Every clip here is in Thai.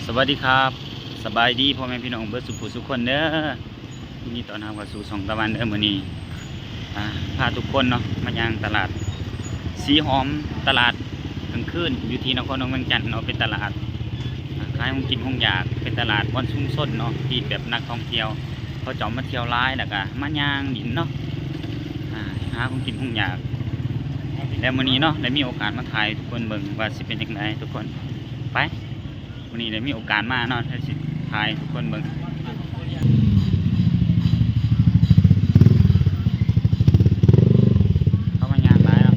สวัสดีครับสบายดีพ่อแม่พี่น้องเบิร์ดสุขสุขคนเด้อที่นี่ตอนทำกับสู่สองตะวันเด้อมื้อนี้พาทุกคนเนาะมายังตลาดสีหอมตลาดกลางคืนอยู่ที่นครหลวงเวียงจันทน์เนาะเป็นตลาดขายของกินของอยากเป็นตลาดวันชุ่มชนเนาะที่แบบนักท่องเที่ยวเขาจอมมาเที่ยวร้ายแล้วก็มาย่างดินเนาะหาของกินของอยากแล้วมื้อนี้เนาะได้มีโอกาสมาถ่ายทุกคนเบิ่งว่าสิเป็นยังไงทุกคนไปวันนี้ได้มีโอกาสมาเนาะให้สิถ่ายทุกคนเบิ่งเข้ามางานร้ายแล้ว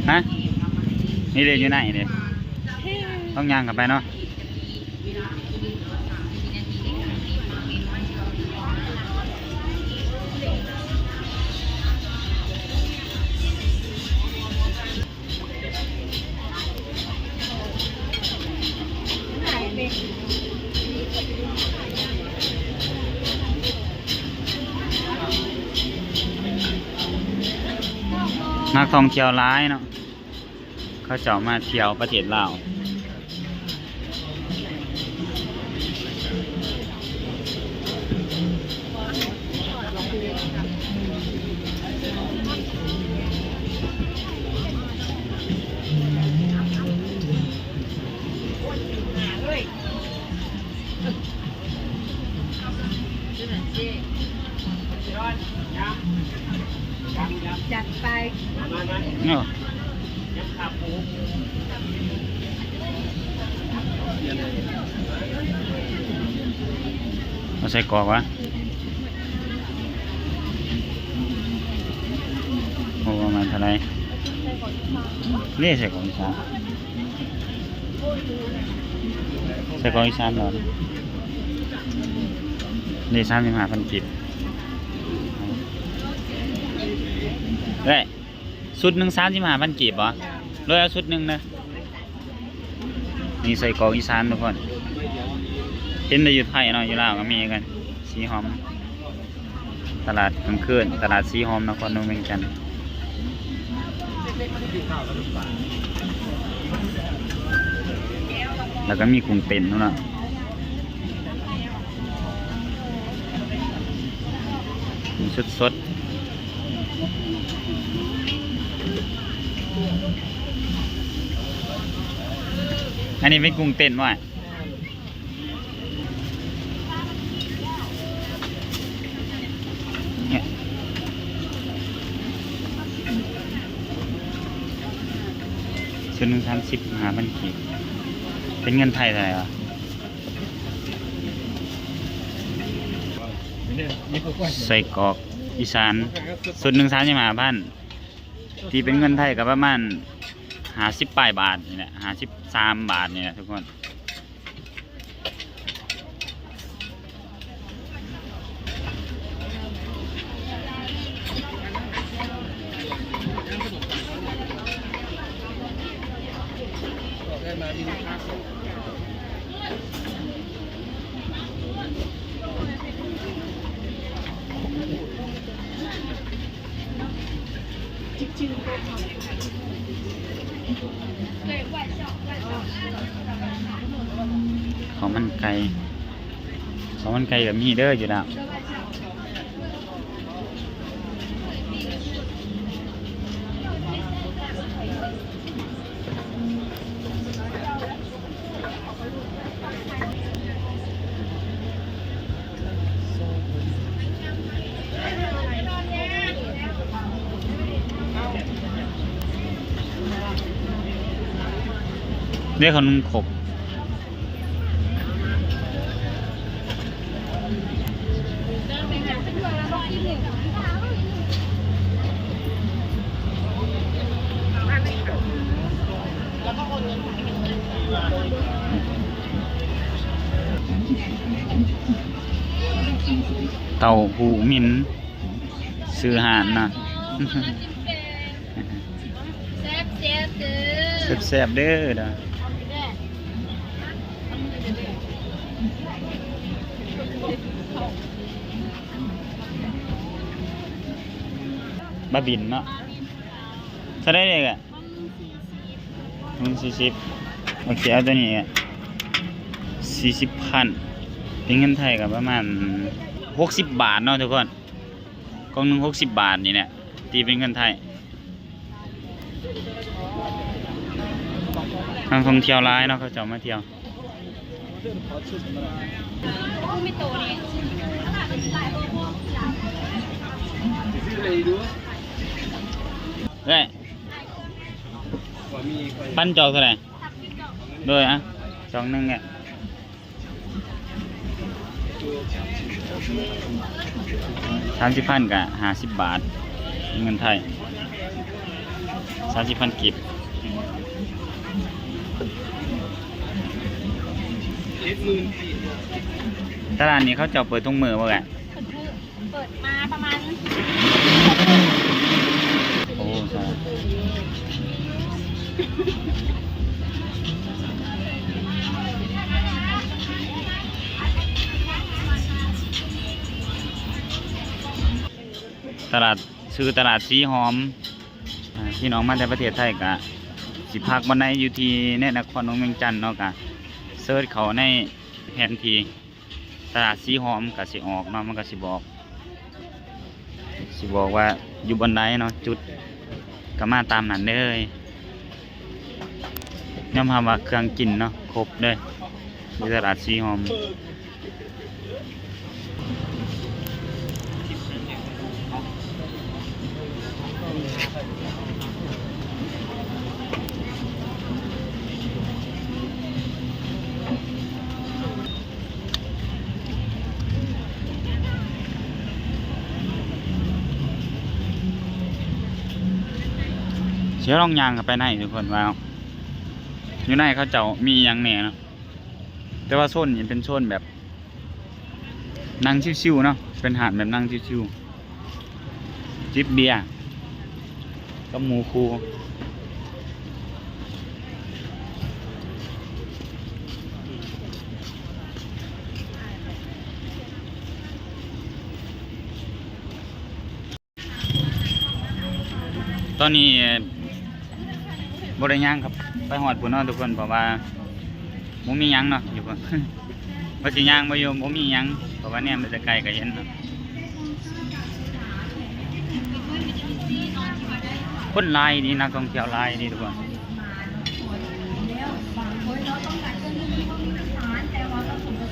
ฮะนี่เลยอยู่ไหนเนี่ยต้องย่างกลับไปเนาะนักท่องเที่ยวร้ายเนาะเขาเจาะมาเที่ยวประเทศลาวจัดไปเนาะเอาใส่กรอกวะโอ้ประมาณเท่าไรนี่ใส่กรอกอีสานใส่กรอกอีสานเหรอนี่35,000 กีบเฮ้ยชุดหนึ่ง35,000 กีบเหรอเลยเอาชุดหนึ่งนะนี่ใส่กรอกอีสานทุกคนเห็นได้อยู่ไทยเนาะอยู่ลาวก็มีกันสีหอมตลาดกลางคืนตลาดสีหอมนครหลวงเวียงจันทน์แล้วก็มีกุ้งเต้นนู่นน่ะกุ้งสดอันนี้เป็นกุ้งเต้นว่ะเนี่ยชุดหนึ่ง35,000 กีบเป็นเงินไทยเท่าไหร่วะใส่กรอกอีสานชุดหนึ่ง35,000ที่เป็นเงินไทยกับประมาณ50 ปลายบาทนี่แหละ53 บาทนี่แหละทุกคนของมันไก่แบบนี้เด้ออยู่แล้วเรียกขนมขบเต่าหูมินซื้อหานนะ แซ่บเด้อนะ เ บาบินเนาะเท่าได้เลยอ่ะ40โอเคเอาตัวนี้อ่ะ40,000เป็นเงินไทยกับประมาณ60 บาทเนาะทุกคนกล่องหนึง60 บาทนี่แหละตีเป็นเงินไทยทางท่องเที่ยวร้ายเนาะเขาจะมาเที่ยวเฮ้ยปั้นจอกเท่าไหร่โดยอ่ะจอกหนึงอ่ะ30,000กับ50 บาทเงินไทย30,000กิบตลาดนี้เขาจะเปิดทุกมื้อบ่แก เปิดมาประมาณ โอ้ใช่ตลาดชื่อตลาดสีหอมพี่น้องมาจากประเทศไทยกะสิพักวันไหนอยู่ที่ในนครหลวงเวียงจันทน์เนาะกะเซิร์ชเขาในแผนที่ตลาดสีหอมกะสิออกเนาะมันกะสิบอกว่าอยู่บนใดเนาะจุดก็มาตามนั้นเลยย่อมทำว่าเครื่องกินเนาะครบเลยที่ตลาดสีหอมเชื่อลองยางกันไปไหนทุกคนว่าอยู่ในเขาเจ้ามีหยังแหน่เนาะแต่ว่าโซนนี้เป็นโซนแบบนั่งชิวๆเนาะเป็นหาดแบบนั่งชิวๆจิบเบียร์กับหมูคูตอนนี้บริย่างครับไปหอดปุ่นเนาะทุกคนเพราะว่าบ่มีหยังเนาะอยู่พุ่น ว่าสิย่างบ่อยู่บ่มีหยังเพราะว่าเนี่ยมันจะไกลก็เห็นเนาะคนหลายดีนักท่องเที่ยวหลายดีทุกคน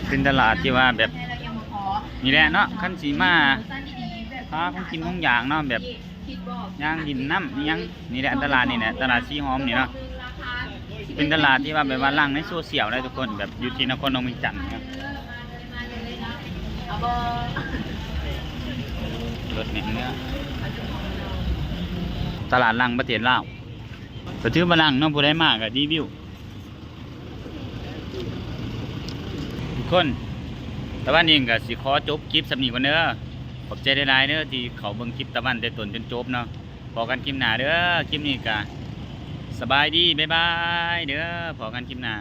เป็นตลาดที่ว่าแบบนี่แหละเนาะคันสีมาหาของกินของอย่างเนาะแบบย่างดินน้ำนี่ยังนี่แหละตลาดนี่แหละตลาดสีหอมนี่เนาะเป็นตลาดที่ว่าแบบว่าล่างในโซเชียลได้ทุกคนแบบอยู่ที่นครหลวงเวียงจันทน์ครับรถเนี่ยเนี่ยตลาดล่างประเทศลาวก็ถือว่าล่างเนาะผู้ใดมากก็รีวิวทุกคนแต่ว่านี่ก็สิขอจบคลิปสำนีก่อนเด้อขอบใจหลายๆเด้อที่เขาเบิ่งคลิปตะวันแต่ต้นจนจบเนาะพอกันคลิปหน้าเด้อคลิปนี้ก็สบายดีบ๊ายบายเด้อพอกันคลิปหน้า